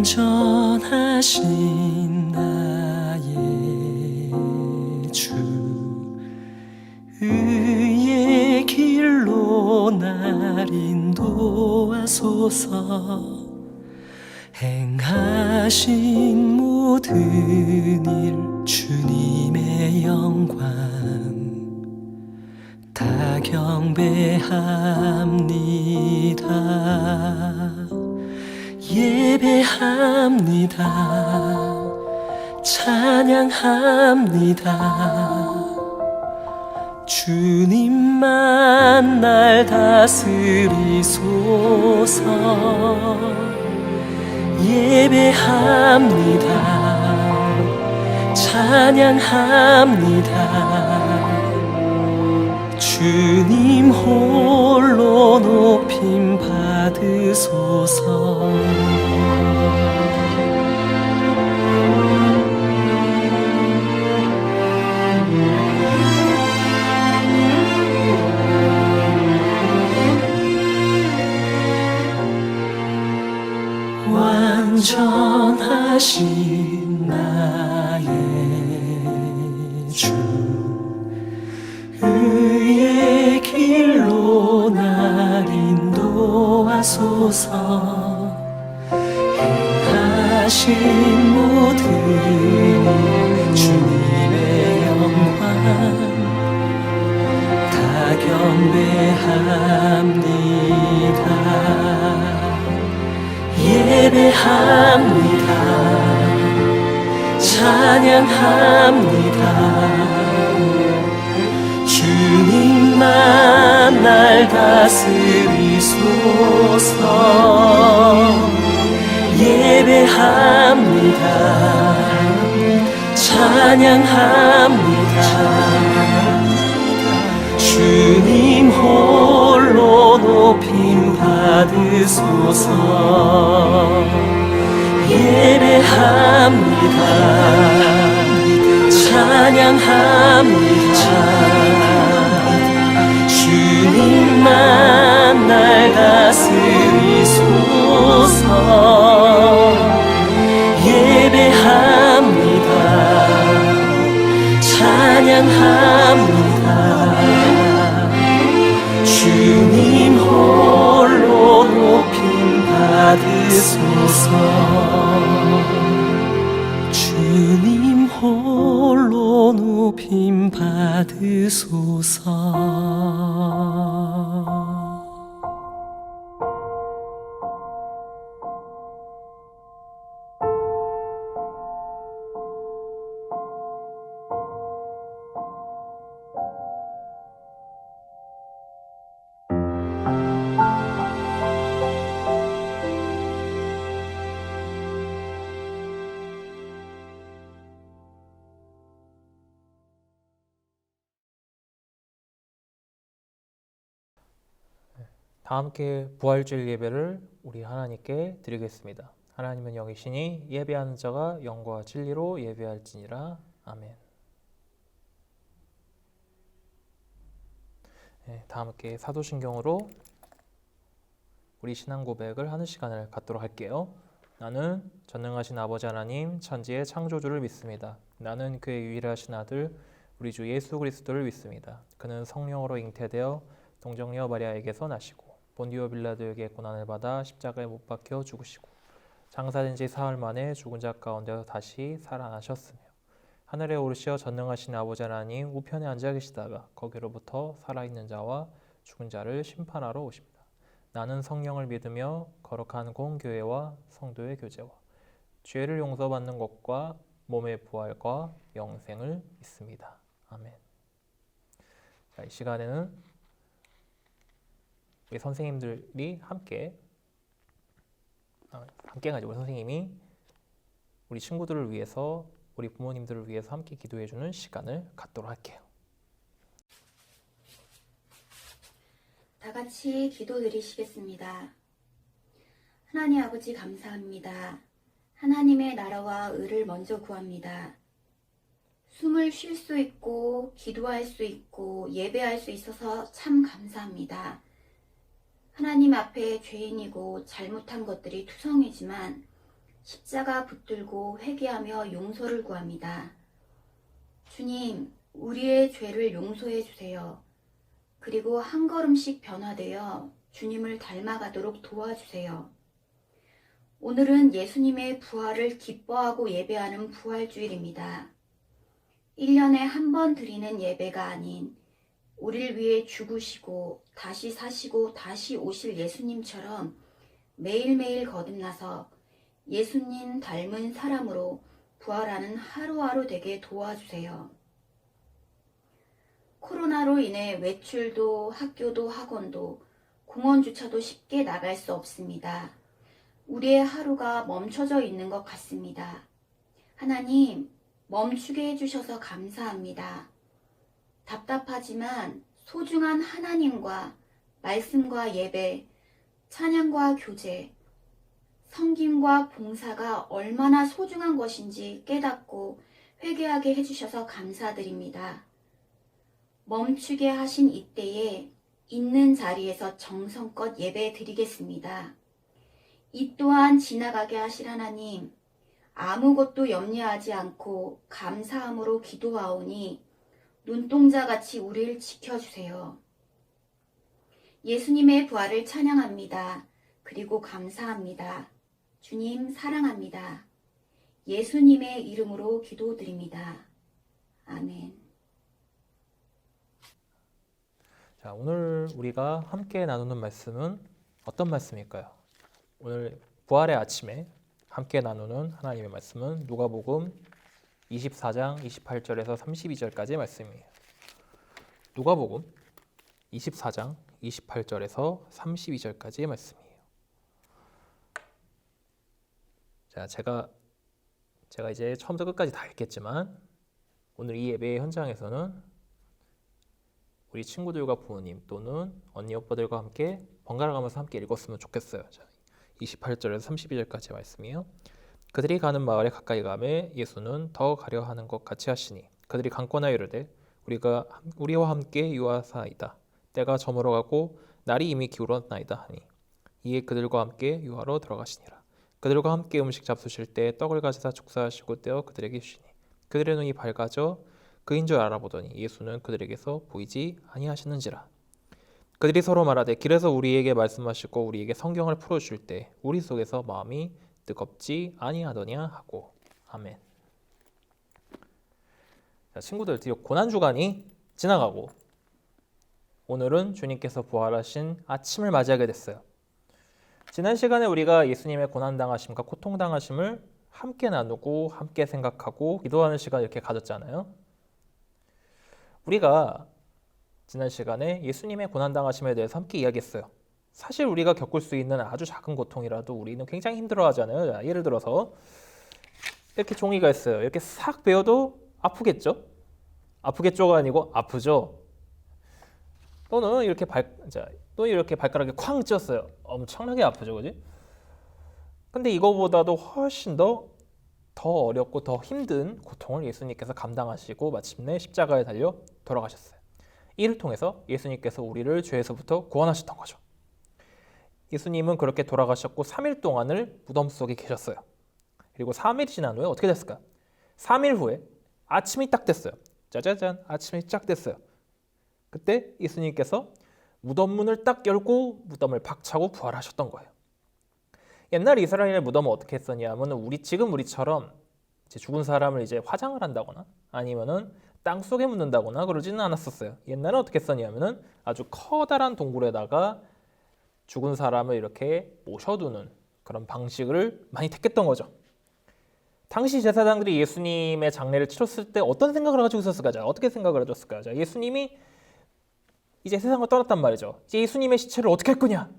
완전하신 나의 주 의의 길로 날 인도하소서. 행하신 모든 일 주님의 영광 다 경배합니다. 예배합니다. 찬양합니다. 주님만 날 다스리소서. 예배합니다. 찬양합니다. 주님 홀로 높임 받으소서. 완전하신 나의 주 의의 길로 날 인도하소서. 행하신 모든 주님의 영광 다 경배합니다. 예배합니다. 찬양합니다. 주님만 날 다스리소서. 예배합니다. 찬양합니다. 주님 홀로 높임 받으소서. 예배합니다. 찬양합니다. 주님만 날 다스리소서. 예배합니다. 찬양합니다. 주님 홀로 높임 받으소서. 주님 홀로 높임 받으소서. 다 함께 부활주일 예배를 우리 하나님께 드리겠습니다. 하나님은 영이시니 예배하는 자가 영과 진리로 예배할지니라. 아멘. 다 함께 사도신경으로 우리 신앙 고백을 하는 시간을 갖도록 할게요. 나는 전능하신 아버지 하나님 천지의 창조주를 믿습니다. 나는 그의 유일하신 아들 우리 주 예수 그리스도를 믿습니다. 그는 성령으로 잉태되어 동정녀 마리아에게서 나시고 본디오 빌라도에게 고난을 받아 십자가에 못 박혀 죽으시고 장사된 지 사흘 만에 죽은 자 가운데서 다시 살아나셨으며 하늘에 오르시어 전능하신 아버지 하나님 우편에 앉아 계시다가 거기로부터 살아있는 자와 죽은 자를 심판하러 오십니다. 나는 성령을 믿으며 거룩한 공교회와 성도의 교제와 죄를 용서받는 것과 몸의 부활과 영생을 믿습니다. 아멘. 자, 이 시간에는 우리 선생님들이 함께가 아니고 우리 선생님이 우리 친구들을 위해서 우리 부모님들을 위해서 함께 기도해주는 시간을 갖도록 할게요. 다 같이 기도드리시겠습니다. 하나님 아버지 감사합니다. 하나님의 나라와 의를 먼저 구합니다. 숨을 쉴 수 있고 기도할 수 있고 예배할 수 있어서 참 감사합니다. 하나님 앞에 죄인이고 잘못한 것들이 투성이지만 십자가 붙들고 회개하며 용서를 구합니다. 주님, 우리의 죄를 용서해 주세요. 그리고 한 걸음씩 변화되어 주님을 닮아가도록 도와주세요. 오늘은 예수님의 부활을 기뻐하고 예배하는 부활주일입니다. 1년에 한 번 드리는 예배가 아닌 우리를 위해 죽으시고 다시 사시고 다시 오실 예수님처럼 매일매일 거듭나서 예수님 닮은 사람으로 부활하는 하루하루 되게 도와주세요. 코로나로 인해 외출도 학교도 학원도 공원 주차도 쉽게 나갈 수 없습니다. 우리의 하루가 멈춰져 있는 것 같습니다. 하나님, 멈추게 해주셔서 감사합니다. 답답하지만 소중한 하나님과 말씀과 예배, 찬양과 교제, 섬김과 봉사가 얼마나 소중한 것인지 깨닫고 회개하게 해주셔서 감사드립니다. 멈추게 하신 이때에 있는 자리에서 정성껏 예배 드리겠습니다. 이 또한 지나가게 하실 하나님, 아무것도 염려하지 않고 감사함으로 기도하오니 눈동자같이 우리를 지켜주세요. 예수님의 부활을 찬양합니다. 그리고 감사합니다. 주님 사랑합니다. 예수님의 이름으로 기도드립니다. 아멘. 자, 오늘 우리가 함께 나누는 말씀은 어떤 말씀일까요? 오늘 부활의 아침에 함께 나누는 하나님의 말씀은 누가복음 24장 28절에서 32절까지의 말씀이에요. 누가복음 24장 28절에서 32절까지의 말씀이에요. 자, 제가 이제 처음부터 끝까지 다 읽겠지만 오늘 이 예배의 현장에서는 우리 친구들과 부모님 또는 언니 오빠들과 함께 번갈아 가면서 함께 읽었으면 좋겠어요. 자, 28절에서 32절까지의 말씀이에요. 그들이 가는 마을에 가까이 가매 예수는 더 가려 하는 것 같이 하시니 그들이 강권하여 이르되 우리와 함께 유하사이다. 때가 저물어 가고 날이 이미 기울었나이다 하니 이에 그들과 함께 유하로 들어가시니라. 그들과 함께 음식 잡수실 때 떡을 가져다 축사하시고 떼어 그들에게 주시니 그들의 눈이 밝아져 그인 줄 알아보더니 예수는 그들에게서 보이지 아니하시는지라. 그들이 서로 말하되 길에서 우리에게 말씀하시고 우리에게 성경을 풀어주실 때 우리 속에서 마음이 뜨겁지 아니하더냐 하고. 아멘. 자, 친구들, 드디어 고난주간이 지나가고 오늘은 주님께서 부활하신 아침을 맞이하게 됐어요. 지난 시간에 우리가 예수님의 고난당하심과 고통당하심을 함께 나누고 함께 생각하고 기도하는 시간 이렇게 가졌잖아요. 우리가 지난 시간에 예수님의 고난당하심에 대해서 함께 이야기했어요. 사실 우리가 겪을 수 있는 아주 작은 고통이라도 우리는 굉장히 힘들어하잖아요. 자, 예를 들어서 이렇게 종이가 있어요. 이렇게 싹 베어도 아프겠죠? 아프겠죠가 아니고 아프죠? 또는 이렇게 발가락에 쾅 찧었어요. 엄청나게 아프죠, 그지? 근데 이거보다도 훨씬 더 어렵고 더 힘든 고통을 예수님께서 감당하시고 마침내 십자가에 달려 돌아가셨어요. 이를 통해서 예수님께서 우리를 죄에서부터 구원하셨던 거죠. 예수님은 그렇게 돌아가셨고 3일 동안을 무덤 속에 계셨어요. 그리고 3일이 지난 후에 어떻게 됐을까요? 3일 후에 아침이 딱 됐어요. 짜자잔, 아침이 딱 됐어요. 그때 예수님께서 무덤 문을 딱 열고 무덤을 박차고 부활하셨던 거예요. 옛날 이스라엘 무덤은 어떻게 했었냐면 지금 우리처럼 이제 죽은 사람을 이제 화장을 한다거나 아니면은 땅 속에 묻는다거나 그러지는 않았었어요. 옛날에 어떻게 했었냐면은 아주 커다란 동굴에다가 죽은 사람을 이렇게 모셔두는 그런 방식을 많이 택했던 거죠. 당시 제사장들이 예수님의 장례를 치렀을 때 어떤 생각을 가지고 있었을까요? 자, 어떻게 생각을 가졌을까요? 자, 예수님이 이제 세상을 떠났단 말이죠. 이제 예수님의 시체를 어떻게 할 거냐?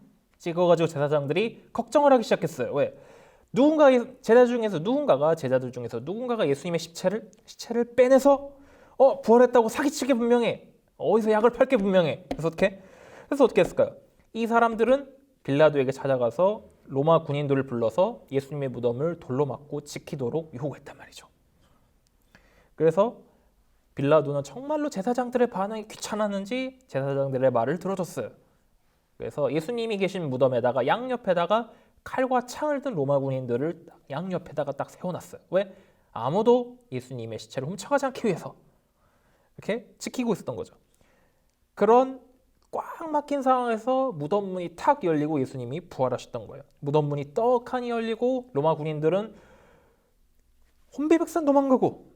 이거 가지고 제사장들이 걱정을 하기 시작했어요. 왜? 제자들 중에서 누군가가 예수님의 시체를 빼내서 부활했다고 사기치게 분명해. 어디서 약을 팔게 분명해. 그래서 어떻게 했을까요? 이 사람들은 빌라도에게 찾아가서 로마 군인들을 불러서 예수님의 무덤을 돌로 맞고 지키도록 요구했단 말이죠. 그래서 빌라도는 정말로 제사장들의 반응이 귀찮았는지 제사장들의 말을 들어줬어요. 그래서 예수님이 계신 무덤에다가 양옆에다가 칼과 창을 든 로마 군인들을 양옆에다가 딱 세워놨어요. 왜? 아무도 예수님의 시체를 훔쳐가지 않기 위해서 이렇게 지키고 있었던 거죠. 그런 꽉 막힌 상황에서 무덤 문이 탁 열리고 예수님이 부활하셨던 거예요. 무덤 문이 떡하니 열리고 로마 군인들은 혼비백산 도망가고,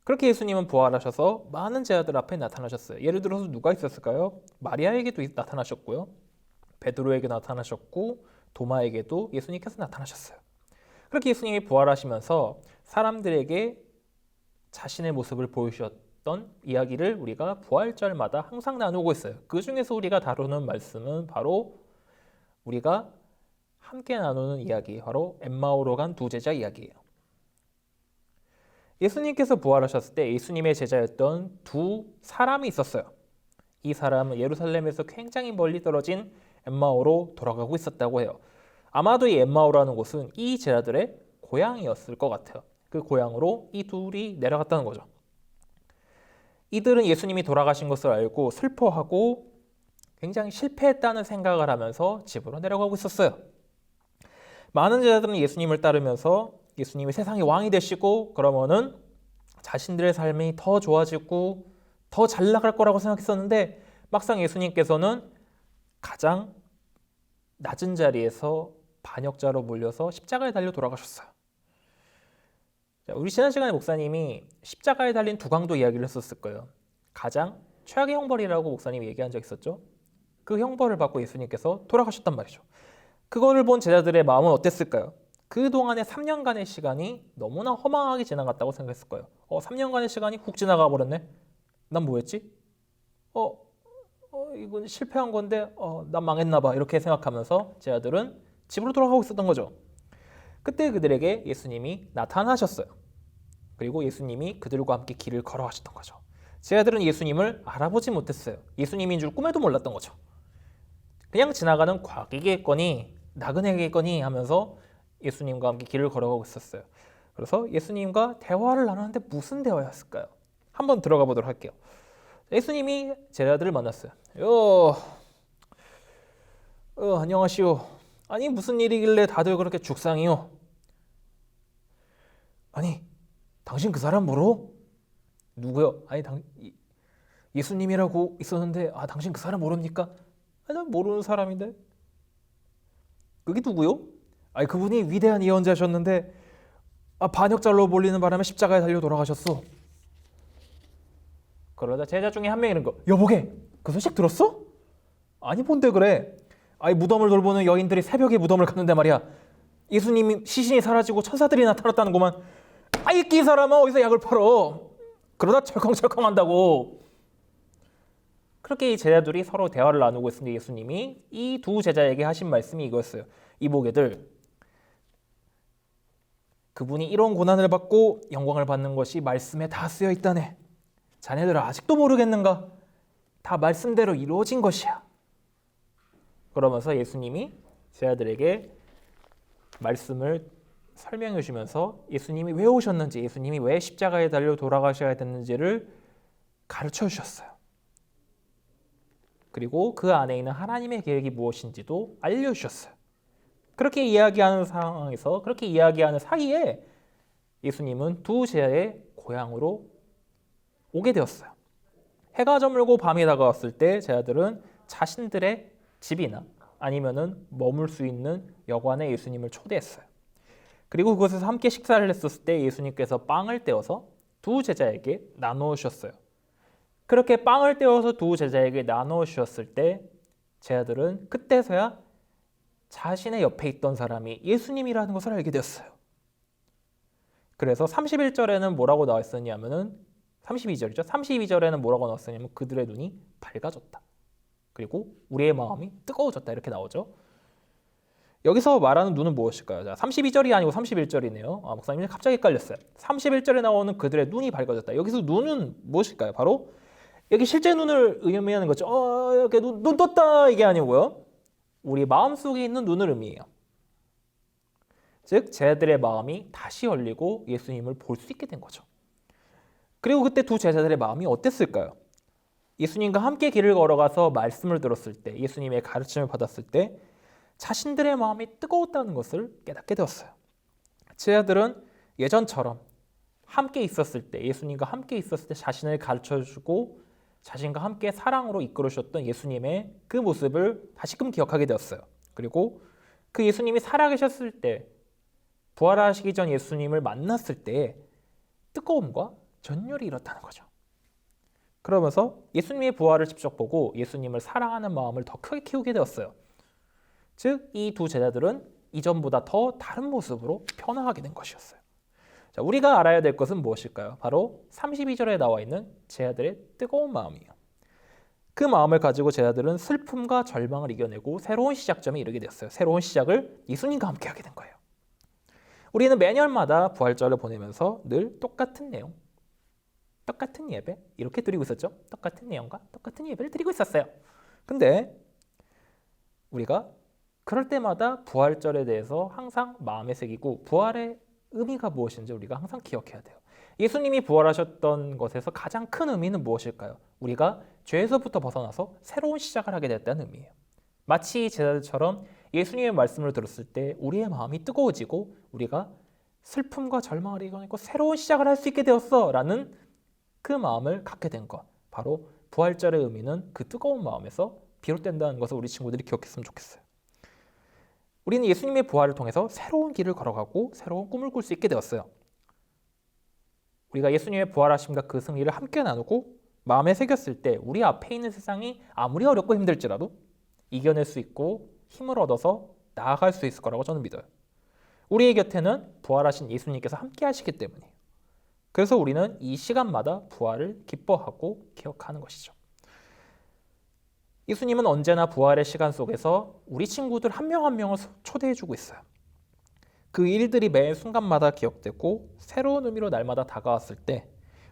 그렇게 예수님은 부활하셔서 많은 제자들 앞에 나타나셨어요. 예를 들어서 누가 있었을까요? 마리아에게도 나타나셨고요. 베드로에게 나타나셨고 도마에게도 예수님께서 나타나셨어요. 그렇게 예수님이 부활하시면서 사람들에게 자신의 모습을 보이셨던 이야기를 우리가 부활절마다 항상 나누고 있어요. 그 중에서 우리가 다루는 말씀은 바로 우리가 함께 나누는 이야기, 바로 엠마오로 간 두 제자 이야기예요. 예수님께서 부활하셨을 때 예수님의 제자였던 두 사람이 있었어요. 이 사람은 예루살렘에서 굉장히 멀리 떨어진 엠마오로 돌아가고 있었다고 해요. 아마도 이 엠마오라는 곳은 이 제자들의 고향이었을 것 같아요. 그 고향으로 이 둘이 내려갔다는 거죠. 이들은 예수님이 돌아가신 것을 알고 슬퍼하고 굉장히 실패했다는 생각을 하면서 집으로 내려가고 있었어요. 많은 제자들은 예수님을 따르면서 예수님이 세상의 왕이 되시고 그러면은 자신들의 삶이 더 좋아지고 더 잘 나갈 거라고 생각했었는데, 막상 예수님께서는 가장 낮은 자리에서 반역자로 몰려서 십자가에 달려 돌아가셨어요. 자, 우리 지난 시간에 목사님이 십자가에 달린 두 강도 이야기를 했었을 거예요. 가장 최악의 형벌이라고 목사님이 얘기한 적 있었죠. 그 형벌을 받고 예수님께서 돌아가셨단 말이죠. 그거를 본 제자들의 마음은 어땠을까요? 그동안의 3년간의 시간이 너무나 허망하게 지나갔다고 생각했을 거예요. 3년간의 시간이 훅 지나가 버렸네. 난 뭐했지? 이건 실패한 건데 난 망했나 봐. 이렇게 생각하면서 제자들은 집으로 돌아가고 있었던 거죠. 그때 그들에게 예수님이 나타나셨어요. 그리고 예수님이 그들과 함께 길을 걸어가셨던 거죠. 제자들은 예수님을 알아보지 못했어요. 예수님인 줄 꿈에도 몰랐던 거죠. 그냥 지나가는 과객이겠거니 나그네겠거니 하면서 예수님과 함께 길을 걸어가고 있었어요. 그래서 예수님과 대화를 나누는데 무슨 대화였을까요? 한번 들어가 보도록 할게요. 예수님이 제자들을 만났어요. 안녕하시오. 아니 무슨 일이길래 다들 그렇게 죽상이요? 아니 당신 그 사람 뭐로? 누구요? 아니 예수님이라고 있었는데 당신 그 사람 모릅니까? 아니 난 모르는 사람인데. 그게 누구요? 아니 그분이 위대한 예언자셨는데 반역자로 몰리는 바람에 십자가에 달려 돌아가셨어. 그러다 제자 중에 한 명이 이런 거, 여보게 그 소식 들었어? 아니 뭔데 그래? 아니 무덤을 돌보는 여인들이 새벽에 무덤을 갔는데 말이야, 예수님이 시신이 사라지고 천사들이 나타났다는구만. 이 사람은 어디서 약을 팔어? 그러다 철컹철컹 한다고. 그렇게 이 제자들이 서로 대화를 나누고 있는데 예수님이 이 두 제자에게 하신 말씀이 이거였어요. 이보게들, 그분이 이런 고난을 받고 영광을 받는 것이 말씀에 다 쓰여 있다네. 자네들 아직도 모르겠는가? 다 말씀대로 이루어진 것이야. 그러면서 예수님이 제자들에게 말씀을 설명해 주시면서 예수님이 왜 오셨는지, 예수님이 왜 십자가에 달려 돌아가셔야 됐는지를 가르쳐 주셨어요. 그리고 그 안에 있는 하나님의 계획이 무엇인지도 알려주셨어요. 그렇게 이야기하는 상황에서, 그렇게 이야기하는 사이에 예수님은 두 제자의 고향으로 오게 되었어요. 해가 저물고 밤이 다가왔을 때 제자들은 자신들의 집이나 아니면은 머물 수 있는 여관에 예수님을 초대했어요. 그리고 그곳에서 함께 식사를 했었을 때 예수님께서 빵을 떼어서 두 제자에게 나누어 주셨어요. 그렇게 빵을 떼어서 두 제자에게 나누어 주셨을 때 제자들은 그때서야 자신의 옆에 있던 사람이 예수님이라는 것을 알게 되었어요. 그래서 31절에는 뭐라고 나와 있었냐면은 32절이죠. 32절에는 뭐라고 나왔었냐면 그들의 눈이 밝아졌다. 그리고 우리의 마음이 뜨거워졌다. 이렇게 나오죠. 여기서 말하는 눈은 무엇일까요? 자, 32절이 아니고 31절이네요. 목사님이 갑자기 헷갈렸어요. 31절에 나오는 그들의 눈이 밝아졌다. 여기서 눈은 무엇일까요? 바로 여기 실제 눈을 의미하는 거죠. 이렇게 눈 떴다 이게 아니고요. 우리 마음속에 있는 눈을 의미해요. 즉 제자들의 마음이 다시 열리고 예수님을 볼 수 있게 된 거죠. 그리고 그때 두 제자들의 마음이 어땠을까요? 예수님과 함께 길을 걸어가서 말씀을 들었을 때, 예수님의 가르침을 받았을 때 자신들의 마음이 뜨거웠다는 것을 깨닫게 되었어요. 제자들은 예전처럼 함께 있었을 때, 예수님과 함께 있었을 때 자신을 가르쳐주고 자신과 함께 사랑으로 이끌어주셨던 예수님의 그 모습을 다시금 기억하게 되었어요. 그리고 그 예수님이 살아계셨을 때, 부활하시기 전 예수님을 만났을 때 뜨거움과 전율이 일었다는 거죠. 그러면서 예수님의 부활을 직접 보고 예수님을 사랑하는 마음을 더 크게 키우게 되었어요. 즉, 이 두 제자들은 이전보다 더 다른 모습으로 변화하게 된 것이었어요. 자, 우리가 알아야 될 것은 무엇일까요? 바로 32절에 나와 있는 제자들의 뜨거운 마음이에요. 그 마음을 가지고 제자들은 슬픔과 절망을 이겨내고 새로운 시작점에 이르게 되었어요. 새로운 시작을 예수님과 함께 하게 된 거예요. 우리는 매년마다 부활절을 보내면서 늘 똑같은 내용, 똑같은 예배 이렇게 드리고 있었죠. 똑같은 내용과 똑같은 예배를 드리고 있었어요. 근데 우리가 그럴 때마다 부활절에 대해서 항상 마음에 새기고 부활의 의미가 무엇인지 우리가 항상 기억해야 돼요. 예수님이 부활하셨던 것에서 가장 큰 의미는 무엇일까요? 우리가 죄에서부터 벗어나서 새로운 시작을 하게 됐다는 의미예요. 마치 제자들처럼 예수님의 말씀을 들었을 때 우리의 마음이 뜨거워지고 우리가 슬픔과 절망을 이겨내고 새로운 시작을 할 수 있게 되었어 라는 그 마음을 갖게 된 것, 바로 부활절의 의미는 그 뜨거운 마음에서 비롯된다는 것을 우리 친구들이 기억했으면 좋겠어요. 우리는 예수님의 부활을 통해서 새로운 길을 걸어가고 새로운 꿈을 꿀 수 있게 되었어요. 우리가 예수님의 부활하심과 그 승리를 함께 나누고 마음에 새겼을 때 우리 앞에 있는 세상이 아무리 어렵고 힘들지라도 이겨낼 수 있고 힘을 얻어서 나아갈 수 있을 거라고 저는 믿어요. 우리의 곁에는 부활하신 예수님께서 함께 하시기 때문이에요. 그래서 우리는 이 시간마다 부활을 기뻐하고 기억하는 것이죠. 예수님은 언제나 부활의 시간 속에서 우리 친구들 한 명 한 명을 초대해주고 있어요. 그 일들이 매 순간마다 기억되고 새로운 의미로 날마다 다가왔을 때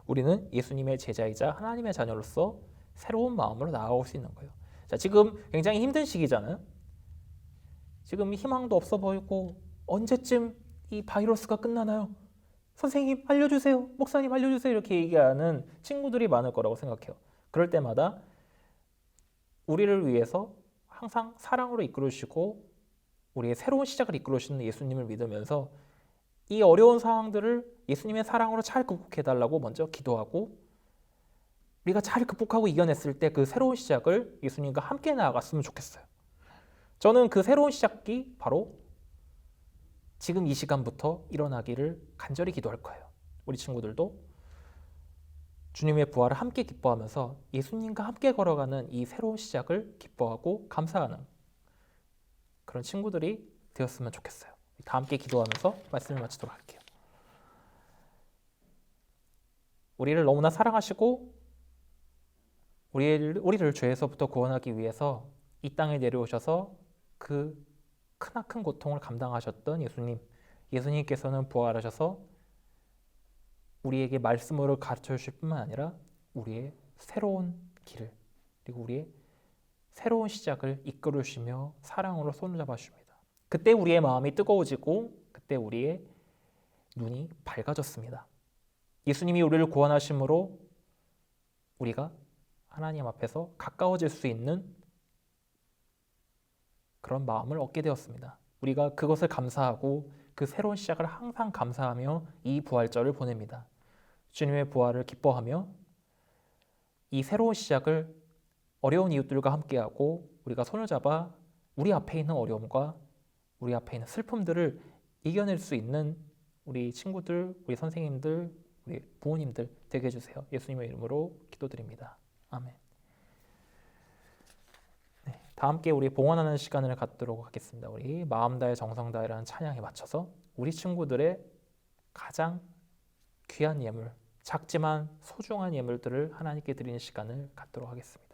우리는 예수님의 제자이자 하나님의 자녀로서 새로운 마음으로 나아갈 수 있는 거예요. 자, 지금 굉장히 힘든 시기잖아요. 지금 희망도 없어 보이고 언제쯤 이 바이러스가 끝나나요? 선생님 알려주세요. 목사님 알려주세요. 이렇게 얘기하는 친구들이 많을 거라고 생각해요. 그럴 때마다 우리를 위해서 항상 사랑으로 이끌어주시고 우리의 새로운 시작을 이끌어주시는 예수님을 믿으면서 이 어려운 상황들을 예수님의 사랑으로 잘 극복해달라고 먼저 기도하고 우리가 잘 극복하고 이겨냈을 때 그 새로운 시작을 예수님과 함께 나아갔으면 좋겠어요. 저는 그 새로운 시작이 바로 지금 이 시간부터 일어나기를 간절히 기도할 거예요. 우리 친구들도 주님의 부활을 함께 기뻐하면서 예수님과 함께 걸어가는 이 새로운 시작을 기뻐하고 감사하는 그런 친구들이 되었으면 좋겠어요. 다 함께 기도하면서 말씀을 마치도록 할게요. 우리를 너무나 사랑하시고 우리를 죄에서부터 구원하기 위해서 이 땅에 내려오셔서 그 크나큰 고통을 감당하셨던 예수님께서는 부활하셔서 우리에게 말씀으로 가르쳐 주실 뿐만 아니라 우리의 새로운 길을 그리고 우리의 새로운 시작을 이끌어 주시며 사랑으로 손을 잡아 주십니다. 그때 우리의 마음이 뜨거워지고 그때 우리의 눈이 밝아졌습니다. 예수님이 우리를 구원하심으로 우리가 하나님 앞에서 가까워질 수 있는 그런 마음을 얻게 되었습니다. 우리가 그것을 감사하고 그 새로운 시작을 항상 감사하며 이 부활절을 보냅니다. 주님의 부활을 기뻐하며 이 새로운 시작을 어려운 이웃들과 함께하고 우리가 손을 잡아 우리 앞에 있는 어려움과 우리 앞에 있는 슬픔들을 이겨낼 수 있는 우리 친구들, 우리 선생님들, 우리 부모님들 되게 해주세요. 예수님의 이름으로 기도드립니다. 아멘. 네, 다 함께 우리 봉헌하는 시간을 갖도록 하겠습니다. 우리 마음 다해 정성 다해라는 찬양에 맞춰서 우리 친구들의 가장 귀한 예물, 작지만 소중한 예물들을 하나님께 드리는 시간을 갖도록 하겠습니다.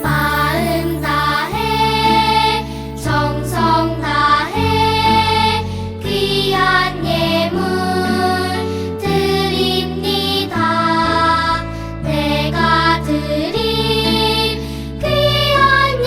마음 다해 정성 다해 귀한 예물 드립니다. 내가 드린 귀한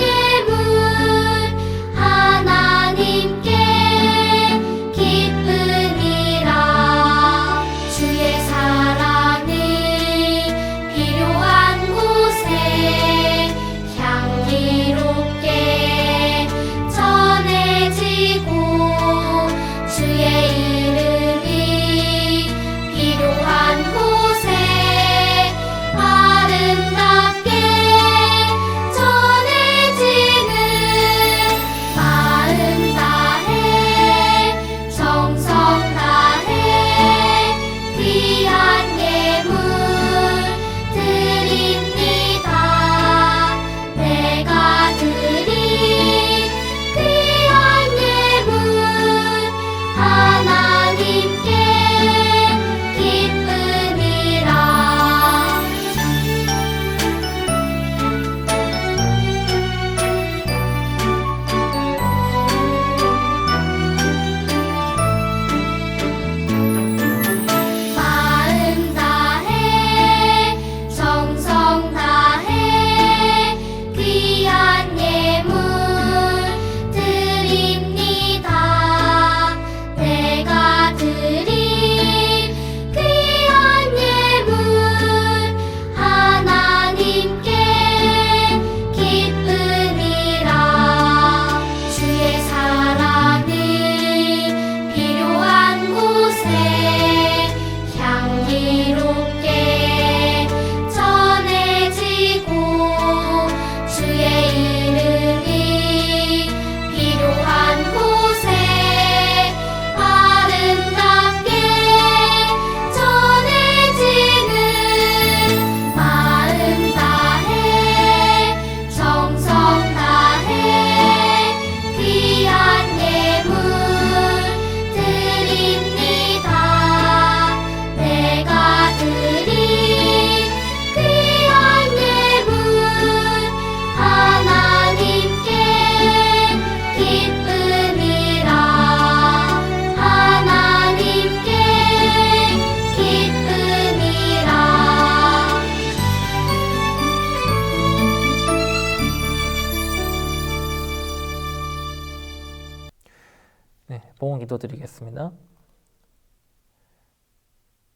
봉 기도드리겠습니다.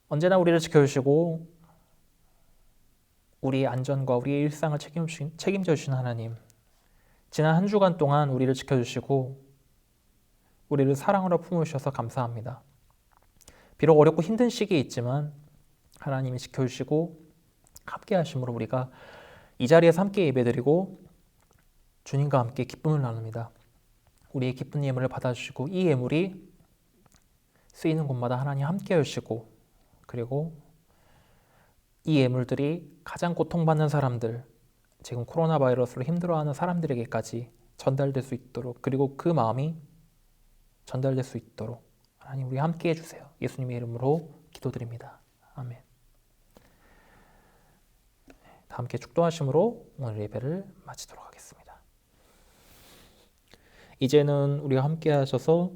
언제나 우리를 지켜주시고 우리의 안전과 우리의 일상을 책임져 주신 하나님, 지난 한 주간 동안 우리를 지켜주시고 우리를 사랑으로 품으셔서 감사합니다. 비록 어렵고 힘든 시기에 있지만 하나님이 지켜주시고 함께 하심으로 우리가 이 자리에서 함께 예배드리고 주님과 함께 기쁨을 나눕니다. 우리의 기쁜 예물을 받아주시고 이 예물이 쓰이는 곳마다 하나님 함께 해주시고, 그리고 이 예물들이 가장 고통받는 사람들, 지금 코로나 바이러스로 힘들어하는 사람들에게까지 전달될 수 있도록, 그리고 그 마음이 전달될 수 있도록 하나님 우리 함께 해주세요. 예수님의 이름으로 기도드립니다. 아멘. 다 함께 축도하심으로 오늘 예배를 마치도록 하겠습니다. 이제는 우리가 함께 하셔서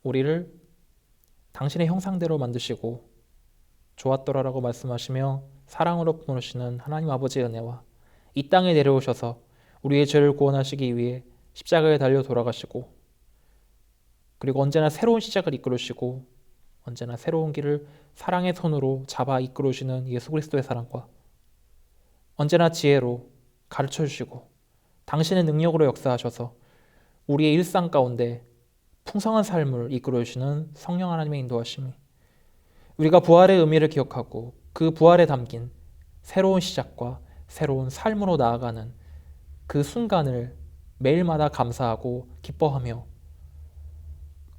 우리를 당신의 형상대로 만드시고 좋았더라라고 말씀하시며 사랑으로 품으시는 하나님 아버지의 은혜와 이 땅에 내려오셔서 우리의 죄를 구원하시기 위해 십자가에 달려 돌아가시고, 그리고 언제나 새로운 시작을 이끌으시고 언제나 새로운 길을 사랑의 손으로 잡아 이끌으시는 예수 그리스도의 사랑과 언제나 지혜로 가르쳐 주시고 당신의 능력으로 역사하셔서 우리의 일상 가운데 풍성한 삶을 이끌어 주시는 성령 하나님의 인도하심이, 우리가 부활의 의미를 기억하고 그 부활에 담긴 새로운 시작과 새로운 삶으로 나아가는 그 순간을 매일마다 감사하고 기뻐하며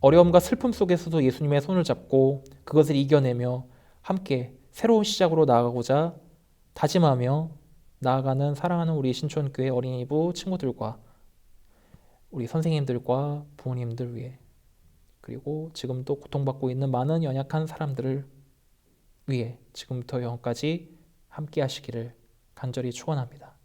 어려움과 슬픔 속에서도 예수님의 손을 잡고 그것을 이겨내며 함께 새로운 시작으로 나아가고자 다짐하며 나아가는 사랑하는 우리 신촌교회 어린이부 친구들과 우리 선생님들과 부모님들 위해, 그리고 지금도 고통받고 있는 많은 연약한 사람들을 위해 지금부터 영원까지 함께 하시기를 간절히 축원합니다.